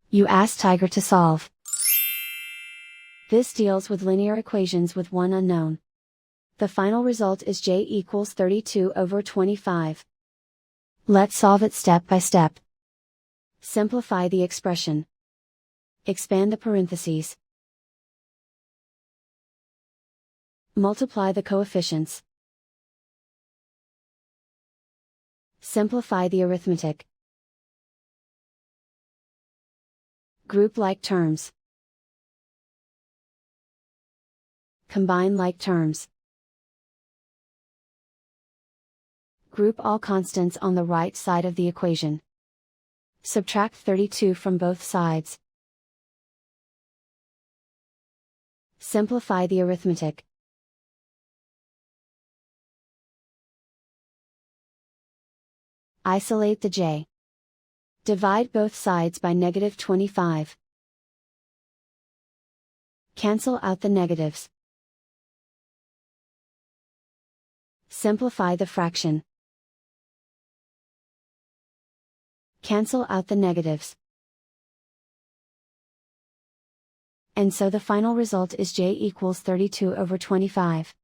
You ask Tiger to solve. This deals with linear equations with one unknown. The final result is j equals 32/25. Let's solve it step by step. Simplify the expression. Expand the parentheses. Multiply the coefficients. Simplify the arithmetic. Group like terms. Combine like terms. Group all constants on the right side of the equation. Subtract 32 from both sides. Simplify the arithmetic. Isolate the j. Divide both sides by -25. Cancel out the negatives. Simplify the fraction. Cancel out the negatives. And so the final result is j equals 32/25.